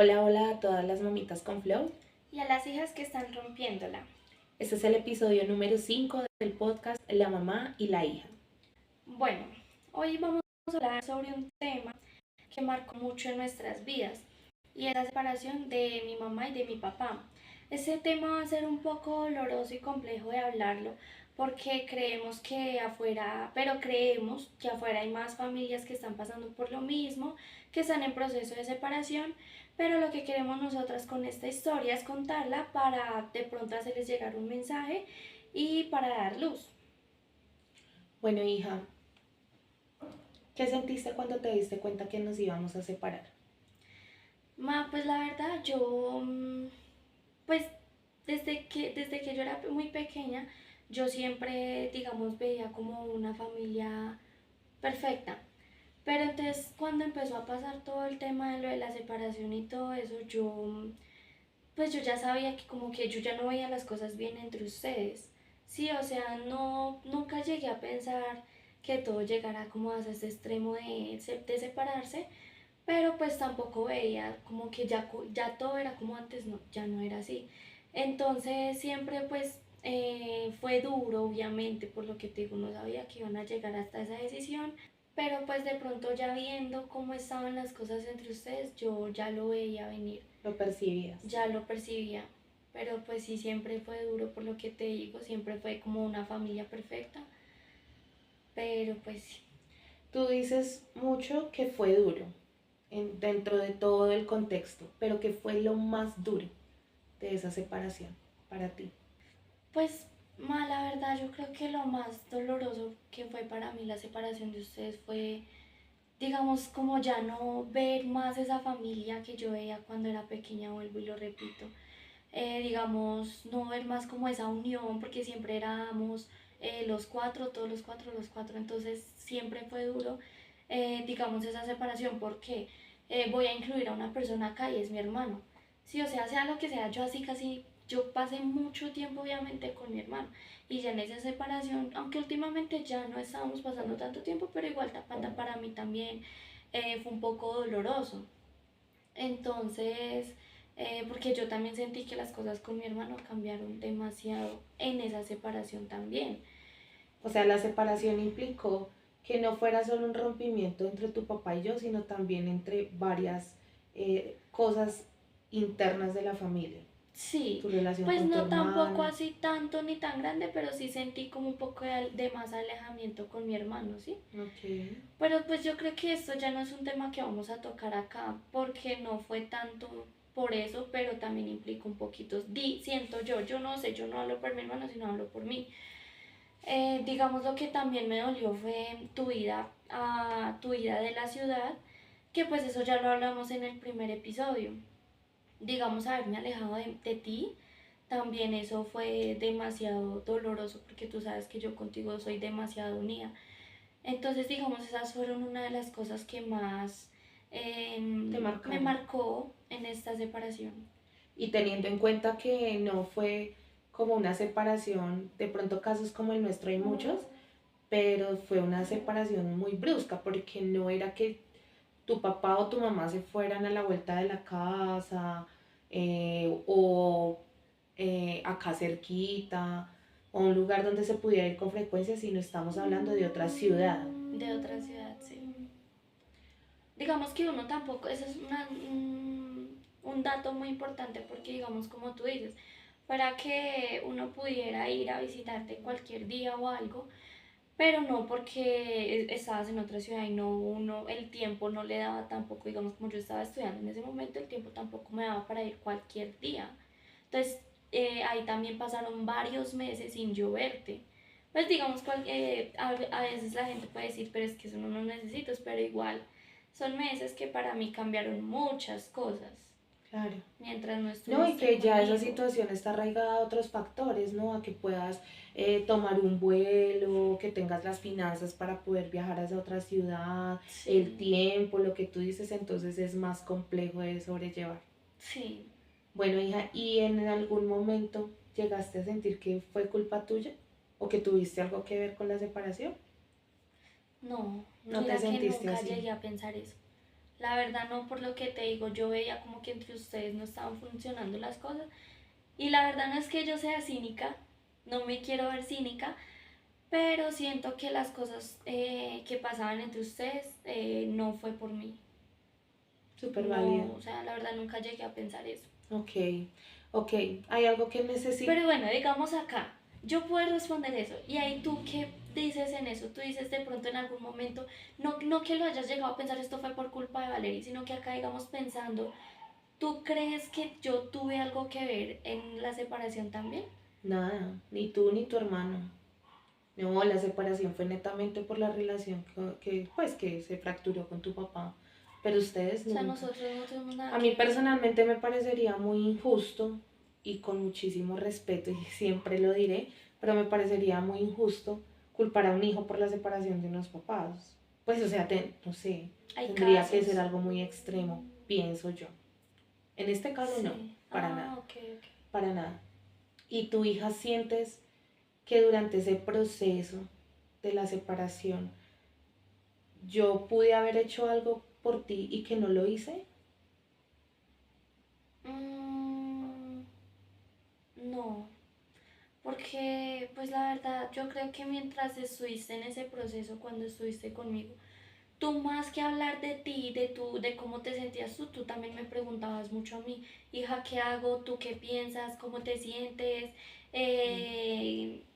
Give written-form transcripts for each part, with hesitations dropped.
Hola, hola a todas las mamitas con flow. Y a las hijas que están rompiéndola. Este es el episodio número 5 del podcast La mamá y la hija. Bueno, hoy vamos a hablar sobre un tema que marcó mucho en nuestras vidas y es la separación de mi mamá y de mi papá. Este tema va a ser un poco doloroso y complejo de hablarlo porque creemos que afuera hay más familias que están pasando por lo mismo, que están en proceso de separación, pero lo que queremos nosotras con esta historia es contarla para de pronto hacerles llegar un mensaje y para dar luz. Bueno, hija, ¿qué sentiste cuando te diste cuenta que nos íbamos a separar? Pues la verdad, pues desde que yo era muy pequeña, yo siempre, digamos, veía como una familia perfecta. Pero entonces cuando empezó a pasar todo el tema de lo de la separación y todo eso, pues yo ya sabía que como que yo ya no veía las cosas bien entre ustedes. Sí, o sea, no, nunca llegué a pensar que todo llegara como a ese extremo de separarse, pero pues tampoco veía como que ya todo era como antes, no, ya no era así. Entonces siempre pues fue duro, obviamente, por lo que te digo, no sabía que iban a llegar hasta esa decisión, pero pues de pronto ya viendo cómo estaban las cosas entre ustedes, yo ya lo veía venir, ¿Lo percibías? ya lo percibía, pero pues sí, siempre fue duro, por lo que te digo, siempre fue como una familia perfecta, pero pues sí. Tú dices mucho que fue duro dentro de todo el contexto, pero ¿qué fue lo más duro de esa separación para ti? Pues, la verdad, yo creo que lo más doloroso que fue para mí la separación de ustedes fue, digamos, como ya no ver más esa familia que yo veía cuando era pequeña, vuelvo y lo repito. Digamos, no ver más como esa unión, porque siempre éramos los cuatro, todos los cuatro, entonces siempre fue duro, digamos, esa separación, porque voy a incluir a una persona acá y es mi hermano. Sí, o sea lo que sea, yo así casi, yo pasé mucho tiempo obviamente con mi hermano y ya en esa separación, aunque últimamente ya no estábamos pasando tanto tiempo, pero igual para mí también fue un poco doloroso. Entonces, porque yo también sentí que las cosas con mi hermano cambiaron demasiado en esa separación también. O sea, la separación implicó que no fuera solo un rompimiento entre tu papá y yo, sino también entre varias cosas internas de la familia. Sí, Tu relación pues con tu no tampoco hermana. así tanto ni tan grande, pero sí sentí como un poco de más alejamiento con mi hermano, ¿sí? Ok. Pero pues yo creo que esto ya no es un tema que vamos a tocar acá, porque no fue tanto por eso, pero también implica un poquito, siento yo no sé, yo no hablo por mi hermano, sino hablo por mí. Digamos lo que también me dolió fue tu ida de la ciudad, que pues eso ya lo hablamos en el primer episodio. Digamos, haberme alejado de ti, también eso fue demasiado doloroso porque tú sabes que yo contigo soy demasiado unida. Entonces, digamos, esas fueron una de las cosas que más Te me marcaron. marcó en esta separación. Y teniendo en cuenta que no fue como una separación, de pronto casos como el nuestro hay muchos, pero fue una separación muy brusca porque no era que tu papá o tu mamá se fueran a la vuelta de la casa o acá cerquita o un lugar donde se pudiera ir con frecuencia, sino estamos hablando de otra ciudad. De otra ciudad, sí. Digamos que uno tampoco, eso es un dato muy importante porque digamos como tú dices, para que uno pudiera ir a visitarte cualquier día o algo, pero no porque estabas en otra ciudad y no uno, el tiempo no le daba tampoco, digamos como yo estaba estudiando en ese momento, el tiempo tampoco me daba para ir cualquier día. Entonces ahí también pasaron varios meses sin yo verte. Pues digamos, a veces la gente puede decir, pero es que eso no lo necesitas, pero igual son meses que para mí cambiaron muchas cosas Claro. mientras no No, y estuviste que ya esa conmigo. situación está arraigada a otros factores, ¿no? A que puedas tomar un vuelo, que tengas las finanzas para poder viajar a esa otra ciudad, el Sí, tiempo, lo que tú dices, entonces es más complejo de sobrellevar. sí, Bueno, hija, ¿y en algún momento llegaste a sentir que fue culpa tuya o que tuviste algo que ver con la separación? no, ¿No te mira que sentiste nunca así? llegué a pensar eso. La verdad no, por lo que te digo, yo veía como que entre ustedes no estaban funcionando las cosas. Y la verdad no es que yo sea cínica, no me quiero ver cínica, pero siento que las cosas que pasaban entre ustedes no fue por mí. Súper válido. No, o sea, la verdad nunca llegué a pensar eso. Ok, ok. ¿Hay algo que necesito? Pero bueno, digamos acá, yo puedo responder eso. Y ahí tú qué dices en eso, tú dices de pronto en algún momento, no que lo hayas llegado a pensar esto fue por culpa de Valerie, sino que acá digamos pensando, ¿tú crees que yo tuve algo que ver en la separación también? Nada, ni tú ni tu hermano. No, la separación fue netamente por la relación pues, que se fracturó con tu papá. Pero ustedes O sea, nunca. nosotros no tuvimos nada A mí que ver. personalmente me parecería muy injusto y con muchísimo respeto, y siempre lo diré, pero me parecería muy injusto culpar a un hijo por la separación de unos papás. Pues, o sea, no sé, Hay tendría que ser casos. algo muy extremo, pienso yo. En este caso no, Sí. para nada, Ok, ok. para nada. ¿Y tu hija sientes que durante ese proceso de la separación yo pude haber hecho algo por ti y que no lo hice? Mm, no, porque pues la verdad yo creo que mientras estuviste en ese proceso, cuando estuviste conmigo, tú más que hablar de ti, de cómo te sentías tú también me preguntabas mucho a mí, hija, ¿qué hago? ¿Tú qué piensas? ¿Cómo te sientes?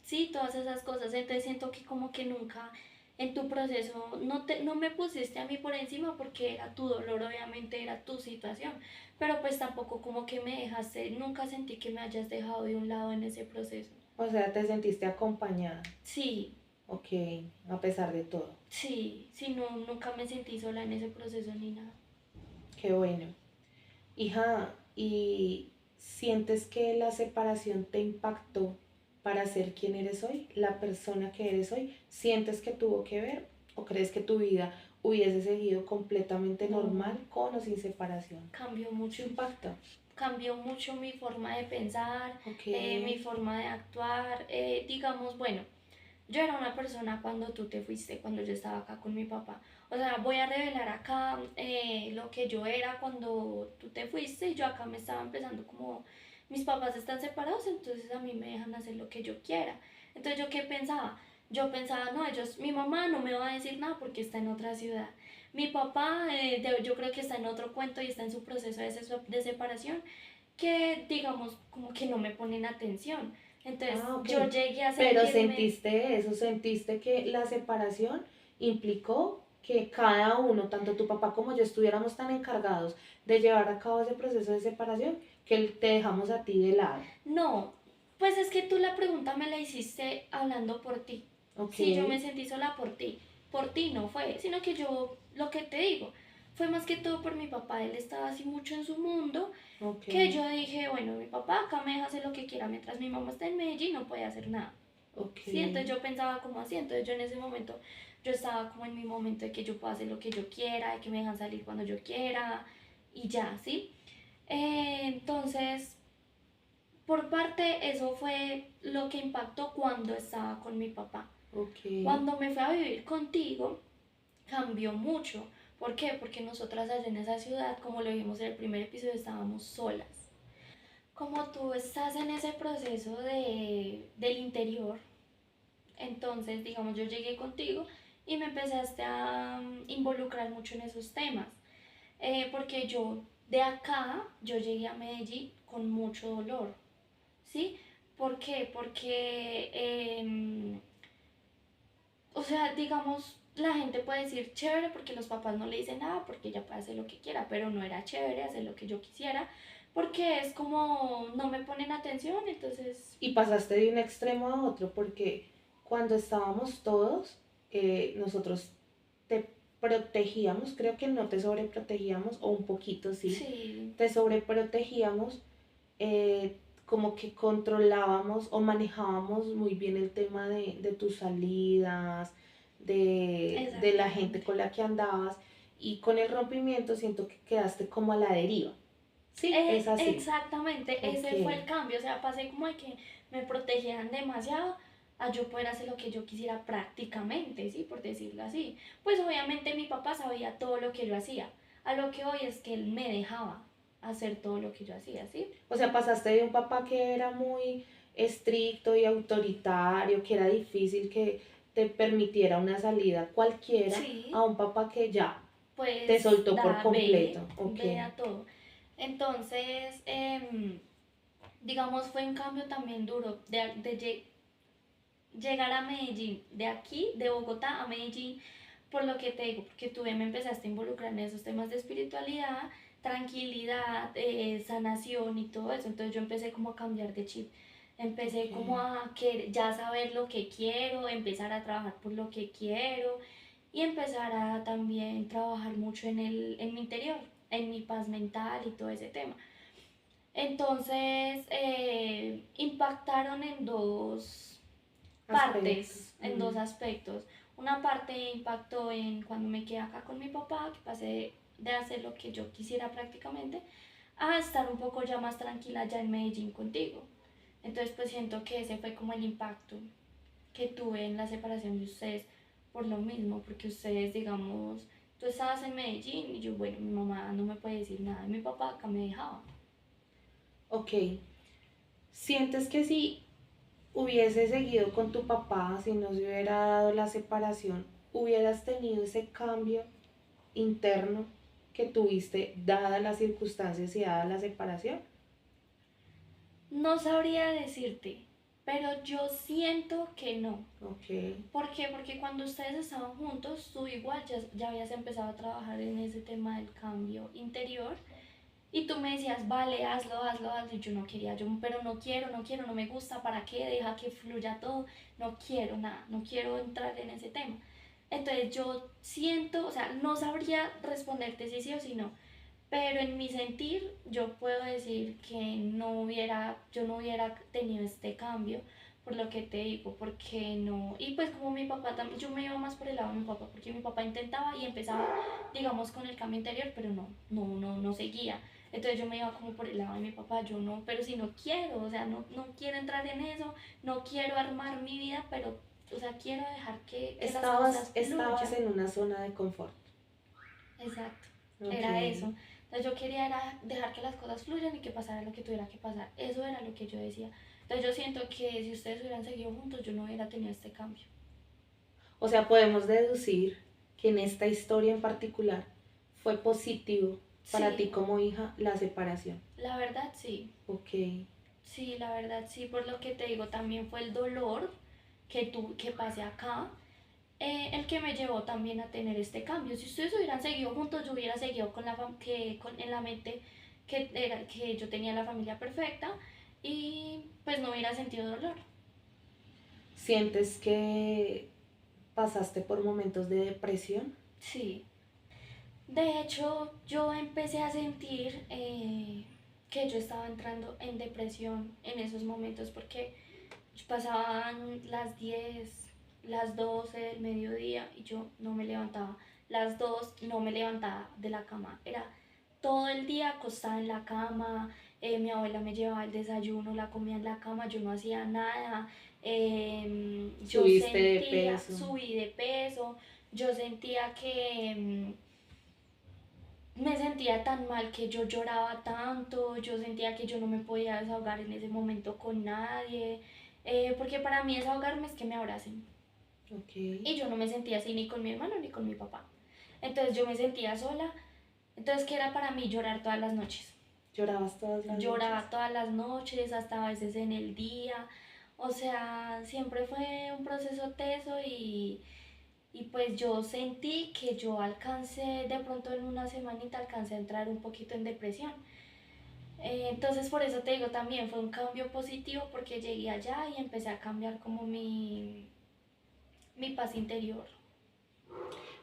Sí, todas esas cosas. Entonces siento que como que nunca en tu proceso no me pusiste a mí por encima porque era tu dolor, obviamente era tu situación, pero pues tampoco como que me dejaste, nunca sentí que me hayas dejado de un lado en ese proceso. O sea, te sentiste acompañada. Sí, Ok, a pesar de todo. sí, sí, no, nunca me sentí sola en ese proceso ni nada. Qué bueno. Hija, ¿y sientes que la separación te impactó para ser quien eres hoy? ¿La persona que eres hoy? ¿Sientes que tuvo que ver? ¿O crees que tu vida hubiese seguido completamente No, normal con o sin separación? cambió ¿Sí mucho. impacta? Cambió mucho mi forma de pensar, Ok. mi forma de actuar. Digamos, bueno, yo era una persona cuando tú te fuiste, cuando yo estaba acá con mi papá. O sea, voy a revelar acá lo que yo era cuando tú te fuiste y yo acá me estaba empezando como, mis papás están separados, entonces a mí me dejan hacer lo que yo quiera. Entonces yo qué pensaba, yo pensaba, no, mi mamá no me va a decir nada porque está en otra ciudad. Mi papá, yo creo que está en otro cuento y está en su proceso de separación, que digamos como que no me ponen atención. Entonces Ah, ok. yo llegué a Pero sentirme, sentiste eso, sentiste que la separación implicó que cada uno, tanto tu papá como yo, estuviéramos tan encargados de llevar a cabo ese proceso de separación que te dejamos a ti de lado. no, pues es que tú la pregunta me la hiciste hablando por ti. Ok, Sí, yo me sentí sola por ti no fue, sino que yo, lo que te digo, fue más que todo por mi papá, él estaba así mucho en su mundo, ok, que yo dije, bueno, mi papá acá me deja hacer lo que quiera, mientras mi mamá está en Medellín no puede hacer nada. ok. Sí, entonces yo pensaba como así, entonces yo en ese momento, yo estaba como en mi momento de que yo puedo hacer lo que yo quiera, de que me dejan salir cuando yo quiera y ya, ¿sí? Entonces, por parte, eso fue lo que impactó cuando estaba con mi papá. Ok, Cuando me fui a vivir contigo, cambió mucho. ¿Por qué? Porque nosotras allá en esa ciudad, como lo vimos en el primer episodio, estábamos solas. Como tú estás en ese proceso del interior, entonces, digamos, yo llegué contigo y me empezaste a involucrar mucho en esos temas. Porque yo de acá, yo llegué a Medellín con mucho dolor, ¿sí? ¿Por qué? Porque, o sea, digamos, la gente puede decir chévere porque los papás no le dicen nada, porque ella puede hacer lo que quiera, pero no era chévere hacer lo que yo quisiera, porque es como no me ponen atención, entonces, y pasaste de un extremo a otro porque cuando estábamos todos, nosotros te protegíamos, creo que no te sobreprotegíamos, o un poquito sí, sí, te sobreprotegíamos, como que controlábamos o manejábamos muy bien el tema de tus salidas, de la gente exactamente. con la que andabas, y con el rompimiento siento que quedaste como a la deriva. Sí, es así. Exactamente, Ok, ese fue el cambio, o sea, pasé como de que me protegieran demasiado a yo poder hacer lo que yo quisiera prácticamente, ¿sí? Por decirlo así. Pues obviamente mi papá sabía todo lo que yo hacía. A lo que hoy es que él me dejaba hacer todo lo que yo hacía, ¿sí? O sea, pasaste de un papá que era muy estricto y autoritario, que era difícil que te permitiera una salida cualquiera, a Sí, un papá que ya te pues soltó por completo. Ok, ve a todo. Entonces, digamos, fue un cambio también duro llegar a Medellín, de aquí, de Bogotá a Medellín, por lo que te digo, porque tú me empezaste a involucrar en esos temas de espiritualidad, tranquilidad, sanación y todo eso, entonces yo empecé como a cambiar de chip, empecé como ok. a querer ya saber lo que quiero, empezar a trabajar por lo que quiero y empezar a también trabajar mucho en mi interior, en mi paz mental y todo ese tema. Entonces, impactaron en dos Aspectos. partes, en dos aspectos. Una parte impactó en cuando me quedé acá con mi papá, que pasé de hacer lo que yo quisiera prácticamente, a estar un poco ya más tranquila ya en Medellín contigo. Entonces pues siento que ese fue como el impacto que tuve en la separación de ustedes por lo mismo, porque ustedes, digamos, tú estabas en Medellín y yo, bueno, mi mamá no me puede decir nada, y mi papá acá me dejaba. Ok. ¿Sientes que si hubiese seguido con tu papá, si no se hubiera dado la separación, hubieras tenido ese cambio interno que tuviste dadas las circunstancias y dada la separación? No sabría decirte, pero yo siento que no. Ok, ¿Por qué? Porque cuando ustedes estaban juntos, tú igual ya habías empezado a trabajar en ese tema del cambio interior y tú me decías, vale, hazlo, hazlo, hazlo, y yo no quería, yo, pero no quiero, no quiero, no me gusta, ¿para qué? Deja que fluya todo, no quiero nada, no quiero entrar en ese tema. Entonces yo siento, o sea, no sabría responderte si sí o si no, pero en mi sentir yo puedo decir que yo no hubiera tenido este cambio por lo que te digo, porque no, y pues como mi papá también, yo me iba más por el lado de mi papá, porque mi papá intentaba y empezaba, digamos, con el cambio interior, pero no seguía. Entonces yo me iba como por el lado de mi papá, yo no, pero si no quiero, o sea, no quiero entrar en eso, no quiero armar mi vida, pero, o sea, quiero dejar que las cosas estabas fluyan. en una zona de confort. Exacto, Ok. era eso. Entonces yo quería era dejar que las cosas fluyan y que pasara lo que tuviera que pasar. Eso era lo que yo decía. Entonces yo siento que si ustedes hubieran seguido juntos, yo no hubiera tenido este cambio. O sea, podemos deducir que en esta historia en particular fue positivo para ti Sí, como hija la separación. la verdad sí. Ok. Sí, la verdad sí. Por lo que te digo, también fue el dolor que pasé acá, el que me llevó también a tener este cambio. Si ustedes hubieran seguido juntos, yo hubiera seguido en la mente que yo tenía la familia perfecta y pues no hubiera sentido dolor. ¿Sientes que pasaste por momentos de depresión? Sí. De hecho, yo empecé a sentir que yo estaba entrando en depresión en esos momentos porque pasaban las 10, las 12 del mediodía y yo no me levantaba. Las 2 no me levantaba de la cama. Era todo el día acostada en la cama. Mi abuela me llevaba el desayuno, la comía en la cama, yo no hacía nada. Yo ¿Subiste de sentía, peso? subí de peso, yo sentía que me sentía tan mal que yo lloraba tanto, yo sentía que yo no me podía desahogar en ese momento con nadie, porque para mí desahogarme es que me abracen. Ok. Y yo no me sentía así ni con mi hermano ni con mi papá. Entonces yo me sentía sola. Entonces, ¿qué era para mí llorar todas las noches? ¿Llorabas todas las noches? Lloraba todas las noches, hasta a veces en el día. O sea, siempre fue un proceso teso y pues yo sentí que yo alcancé, de pronto en una semanita alcancé a entrar un poquito en depresión. Entonces por eso te digo también fue un cambio positivo porque llegué allá y empecé a cambiar como mi paz interior.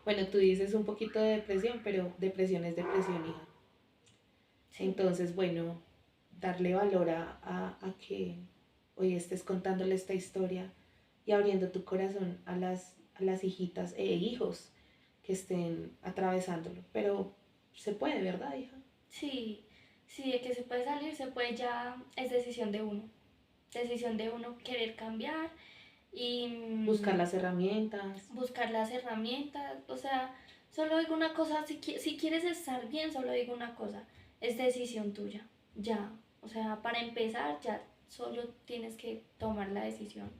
Bueno, tú dices un poquito de depresión, pero depresión es depresión, hija. Sí, Entonces, bueno, darle valor a que hoy estés contándole esta historia y abriendo tu corazón a las hijitas e hijos que estén atravesándolo. Pero se puede, ¿verdad, hija? sí, sí, de que se puede salir, se puede ya, es decisión de uno querer cambiar y Buscar las herramientas. buscar las herramientas, o sea, Solo digo una cosa, si quieres estar bien, solo digo una cosa, es decisión tuya, ya. O sea, para empezar, ya solo tienes que tomar la decisión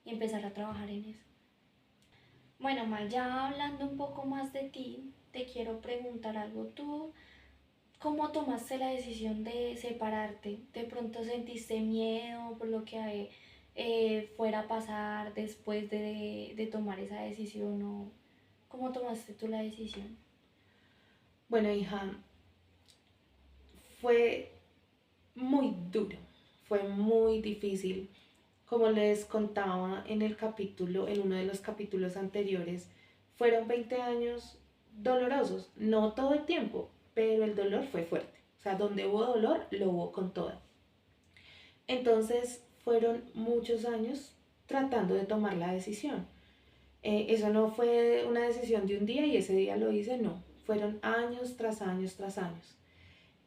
y empezar a trabajar en eso. Bueno, Mal, ya hablando un poco más de ti, te quiero preguntar algo. ¿Tú cómo tomaste la decisión de separarte? ¿De pronto sentiste miedo por lo que fuera a pasar después de tomar esa decisión? ¿O cómo tomaste tú la decisión? Bueno, hija, fue muy duro, fue muy difícil. Como les contaba en el capítulo, en uno de los capítulos anteriores, fueron 20 años dolorosos, no todo el tiempo, pero el dolor fue fuerte. O sea, donde hubo dolor, lo hubo con toda. Entonces, fueron muchos años tratando de tomar la decisión. Eso no fue una decisión de un día y ese día lo hice, no. Fueron años tras años tras años.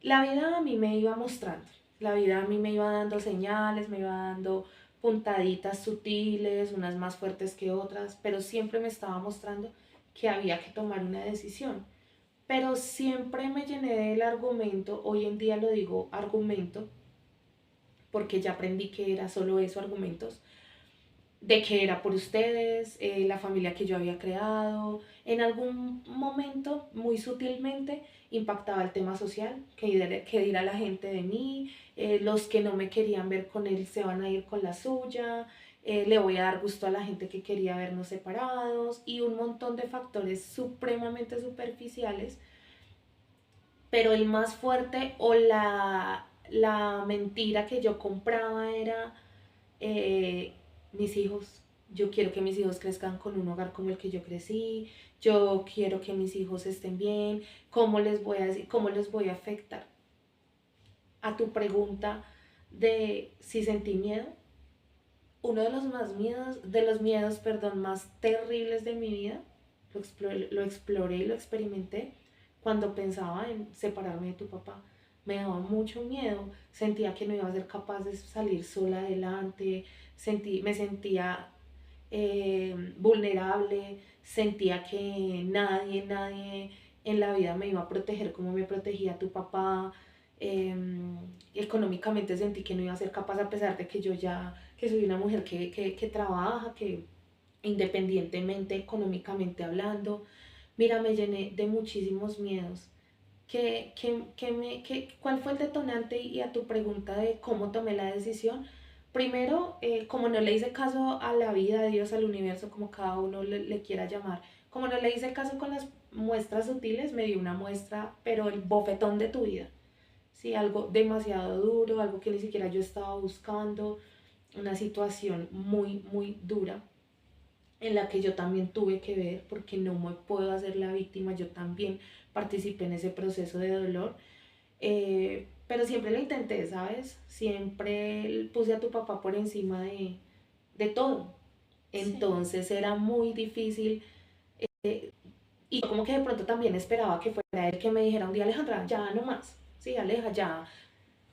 La vida a mí me iba mostrando, la vida a mí me iba dando señales, me iba dando puntaditas sutiles, unas más fuertes que otras, pero siempre me estaba mostrando que había que tomar una decisión. Pero siempre me llené del argumento, hoy en día lo digo argumento, porque ya aprendí que era solo eso, argumentos, de que era por ustedes, la familia que yo había creado. En algún momento, muy sutilmente, impactaba el tema social, que dirá la gente de mí, los que no me querían ver con él se van a ir con la suya, le voy a dar gusto a la gente que quería vernos separados y un montón de factores supremamente superficiales, pero el más fuerte o la mentira que yo compraba era mis hijos. Yo quiero que mis hijos crezcan con un hogar como el que yo crecí. Yo quiero que mis hijos estén bien. ¿Cómo les voy a decir? ¿Cómo les voy a afectar? A tu pregunta de si sentí miedo, uno de los miedos, perdón, más terribles de mi vida, lo exploré y lo experimenté cuando pensaba en separarme de tu papá. Me daba mucho miedo, sentía que no iba a ser capaz de salir sola adelante, me sentía vulnerable, sentía que nadie en la vida me iba a proteger como me protegía tu papá. eh, Económicamente sentí que no iba a ser capaz a pesar de que yo ya, que soy una mujer que trabaja, que independientemente económicamente hablando, mira, me llené de muchísimos miedos. ¿Cuál fue el detonante? Y a tu pregunta de cómo tomé la decisión, primero, como no le hice caso a la vida, a Dios, al universo, como cada uno le quiera llamar, como no le hice caso con las muestras sutiles, me dio una muestra, pero el bofetón de tu vida. Sí, algo demasiado duro, algo que ni siquiera yo estaba buscando, una situación muy dura en la que yo también tuve que ver, porque no me puedo hacer la víctima, yo también participé en ese proceso de dolor, pero siempre lo intenté, ¿sabes? Siempre puse a tu papá por encima de todo, Sí. entonces era muy difícil y yo como que de pronto también esperaba que fuera él que me dijera un día, Alejandra, ya no más, sí, Aleja, ya,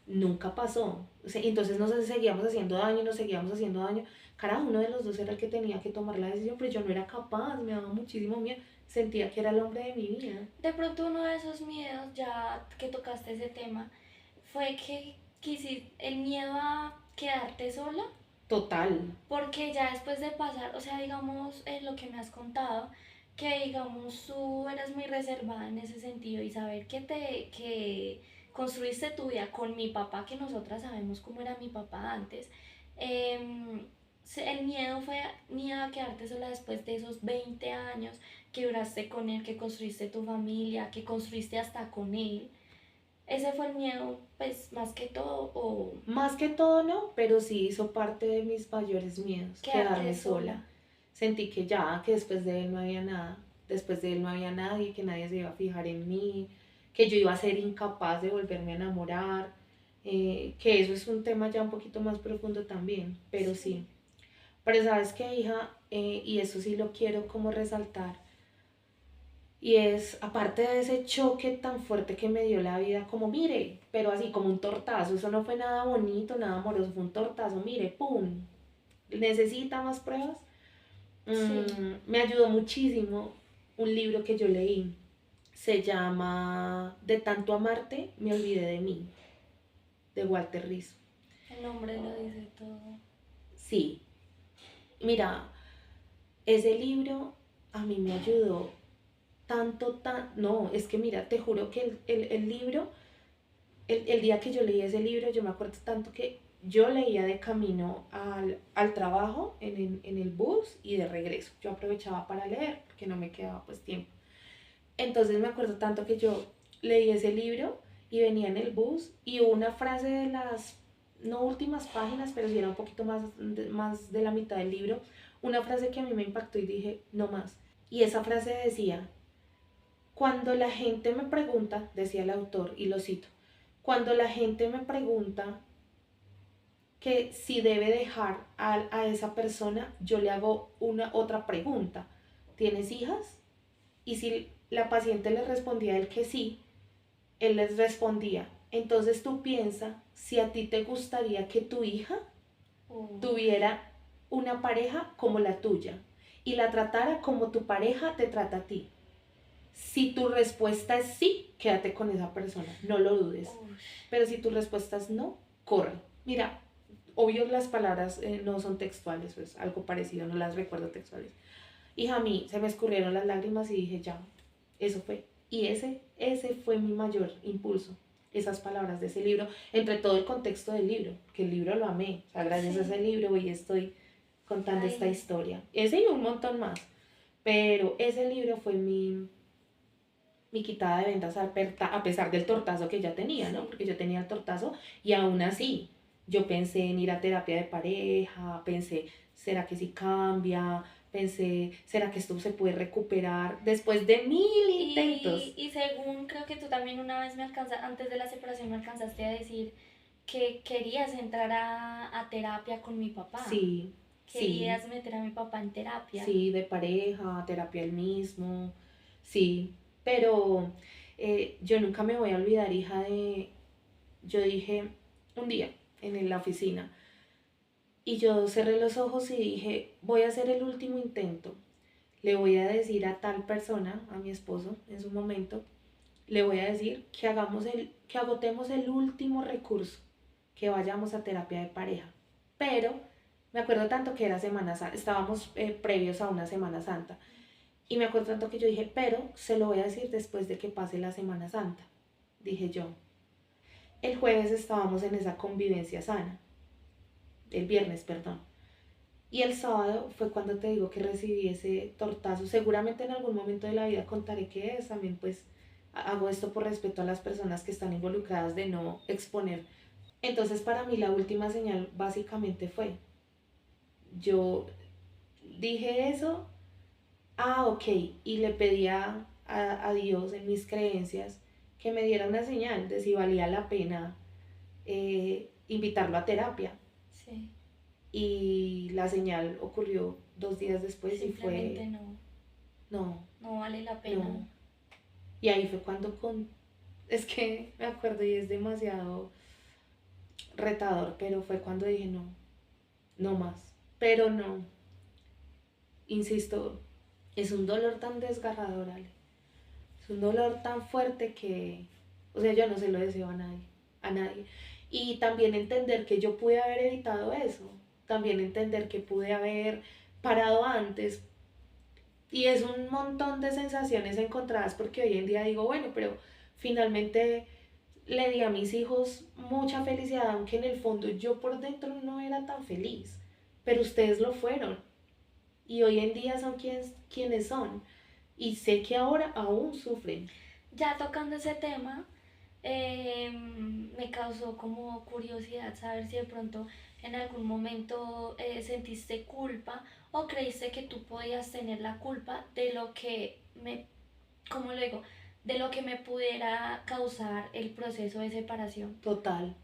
nunca pasó. O sea, entonces nos seguíamos haciendo daño, nos seguíamos haciendo daño. Carajo, uno de los dos era el que tenía que tomar la decisión, pero yo no era capaz, me daba muchísimo miedo. Sentía que era el hombre de mi vida. De pronto uno de esos miedos, ya que tocaste ese tema, fue que quisiste el miedo a quedarte sola, Total. porque ya después de pasar, o sea, digamos, en lo que me has contado, que digamos tú eras muy reservada en ese sentido y saber que construiste tu vida con mi papá, que nosotras sabemos cómo era mi papá antes, el miedo fue miedo a quedarte sola después de esos 20 años que duraste con él, que construiste tu familia, que construiste hasta con él. Ese fue el miedo, pues más que todo, o Más que todo no, pero sí hizo parte de mis mayores miedos, quedarte quedarme sola. sola. Sentí que ya, que después de él no había nada, después de él no había nadie, que nadie se iba a fijar en mí, que yo iba a ser incapaz de volverme a enamorar, que eso es un tema ya un poquito más profundo también, pero Sí, sí. Pero sabes qué, hija, y eso sí lo quiero como resaltar, y es, aparte de ese choque tan fuerte que me dio la vida, como mire, pero así como un tortazo, eso no fue nada bonito, nada amoroso, fue un tortazo, mire, ¡pum! ¿Necesita más pruebas? sí, Me ayudó muchísimo un libro que yo leí. Se llama De tanto amarte, me olvidé de mí, de Walter Rizzo. El nombre lo dice todo. Sí, mira, ese libro a mí me ayudó no, es que mira, te juro que el libro, el día que yo leí ese libro, yo me acuerdo tanto que yo leía de camino al trabajo en el bus y de regreso. Yo aprovechaba para leer porque no me quedaba pues tiempo. Entonces me acuerdo tanto que yo leí ese libro y venía en el bus y hubo una frase de las, no últimas páginas, pero sí era un poquito más de la mitad del libro, una frase que a mí me impactó y dije, no más. Y esa frase decía, cuando la gente me pregunta, decía el autor, y lo cito, cuando la gente me pregunta que si debe dejar a esa persona, yo le hago una otra pregunta. ¿Tienes hijas? Y si la paciente le respondía el que sí, él les respondía, entonces tú piensa si a ti te gustaría que tu hija tuviera una pareja como la tuya y la tratara como tu pareja te trata a ti. Si tu respuesta es sí, quédate con esa persona, no lo dudes. Pero si tu respuesta es no, corre. Mira, obvio las palabras no son textuales, pues algo parecido, no las recuerdo textuales. Y a mí se me escurrieron las lágrimas y dije, ya, eso fue. Y ese fue mi mayor impulso, esas palabras de ese libro, entre todo el contexto del libro, que el libro lo amé. O sea, gracias a ese libro hoy estoy contando esta historia. Ese y un montón más. Pero ese libro fue mi quitada de ventas a pesar del tortazo que ya tenía, ¿no? Porque yo tenía el tortazo y aún así yo pensé en ir a terapia de pareja, pensé, ¿será que sí cambia? Pensé, ¿será que esto se puede recuperar después de 1000 intentos? Y según creo que tú también una vez antes de la separación me alcanzaste a decir que querías entrar a terapia con mi papá. Sí, Querías meter a mi papá en terapia. Sí, de pareja, terapia el mismo, sí, pero yo nunca me voy a olvidar, hija, yo dije un día en la oficina y yo cerré los ojos y dije, voy a hacer el último intento, le voy a decir a tal persona, a mi esposo en su momento, le voy a decir que agotemos el último recurso, que vayamos a terapia de pareja, pero me acuerdo tanto que era Semana Santa, estábamos previos a una Semana Santa. Y me acuerdo tanto que yo dije, pero se lo voy a decir después de que pase la Semana Santa. Dije yo. El jueves estábamos en esa convivencia sana. El viernes, perdón. Y el sábado fue cuando te digo que recibí ese tortazo. Seguramente en algún momento de la vida contaré qué es. También pues hago esto por respeto a las personas que están involucradas de no exponer. Entonces para mí la última señal básicamente fue, yo dije eso, ok, y le pedía a Dios en mis creencias que me diera una señal de si valía la pena invitarlo a terapia. Sí. Y la señal ocurrió 2 días después y fue... No. No vale la pena. No. Y ahí fue cuando es que me acuerdo y es demasiado retador, pero fue cuando dije no, no más. Pero no, insisto, es un dolor tan desgarrador, Ale. Es un dolor tan fuerte que, o sea, yo no se lo deseo a nadie. Y también entender que yo pude haber evitado eso, también entender que pude haber parado antes. Y es un montón de sensaciones encontradas porque hoy en día digo, bueno, pero finalmente le di a mis hijos mucha felicidad, aunque en el fondo yo por dentro no era tan feliz, pero ustedes lo fueron. Y hoy en día son quienes son. Y sé que ahora aún sufren. Ya tocando ese tema, me causó como curiosidad saber si de pronto en algún momento sentiste culpa o creíste que tú podías tener la culpa de lo que ¿cómo lo digo? De lo que me pudiera causar el proceso de separación. Total.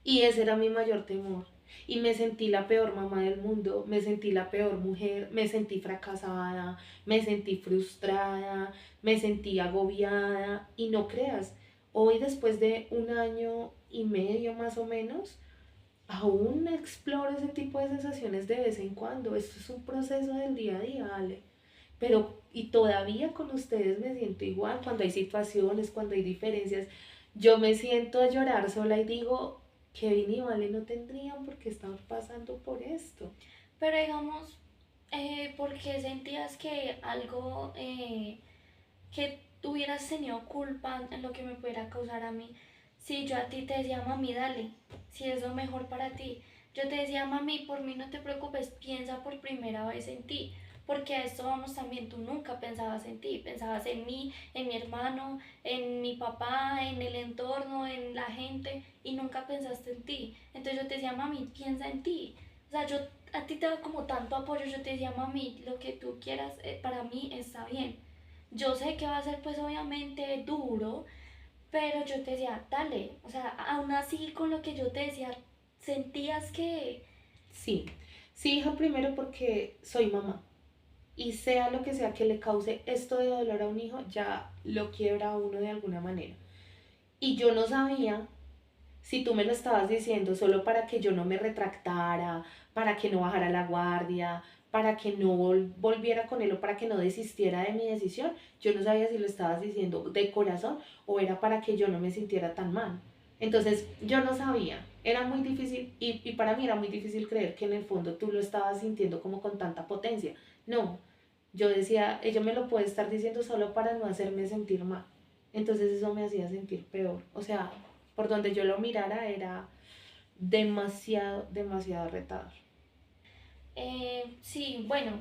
Y ese era mi mayor temor. Y me sentí la peor mamá del mundo, me sentí la peor mujer, me sentí fracasada, me sentí frustrada, me sentí agobiada. Y no creas, hoy después de 1 año y medio más o menos, aún exploro ese tipo de sensaciones de vez en cuando. Esto es un proceso del día a día, Ale. pero y todavía con ustedes me siento igual, cuando hay situaciones, cuando hay diferencias, yo me siento a llorar sola y digo, Kevin y Vale no tendrían por qué estar pasando por esto. Pero digamos, ¿por qué sentías que algo, que hubieras tenido culpa en lo que me pudiera causar a mí? Si yo a ti te decía, mami, dale, si es lo mejor para ti. Yo te decía, mami, por mí no te preocupes, piensa por primera vez en ti. Porque a esto vamos también, tú nunca pensabas en ti, pensabas en mí, en mi hermano, en mi papá, en el entorno, en la gente, y nunca pensaste en ti. Entonces yo te decía, mami, piensa en ti. O sea, yo a ti te da como tanto apoyo, yo te decía, mami, lo que tú quieras, para mí está bien. Yo sé que va a ser pues obviamente duro, pero yo te decía, dale, o sea, aún así con lo que yo te decía, sentías que... Sí, sí, hija, primero porque soy mamá. Y sea lo que sea que le cause esto de dolor a un hijo, ya lo quiebra a uno de alguna manera. Y yo no sabía si tú me lo estabas diciendo solo para que yo no me retractara, para que no bajara la guardia, para que no volviera con él o para que no desistiera de mi decisión. Yo no sabía si lo estabas diciendo de corazón o era para que yo no me sintiera tan mal. Entonces yo no sabía, era muy difícil y para mí era muy difícil creer que en el fondo tú lo estabas sintiendo como con tanta potencia. No, yo decía, ella me lo puede estar diciendo solo para no hacerme sentir mal. Entonces eso me hacía sentir peor. O sea, por donde yo lo mirara era demasiado, demasiado retador. Sí, bueno,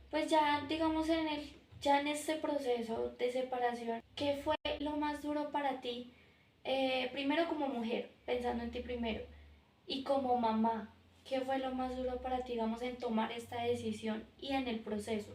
pues ya digamos ya en este proceso de separación, ¿qué fue lo más duro para ti? Primero como mujer, pensando en ti primero, y como mamá, ¿qué fue lo más duro para ti, digamos, en tomar esta decisión y en el proceso?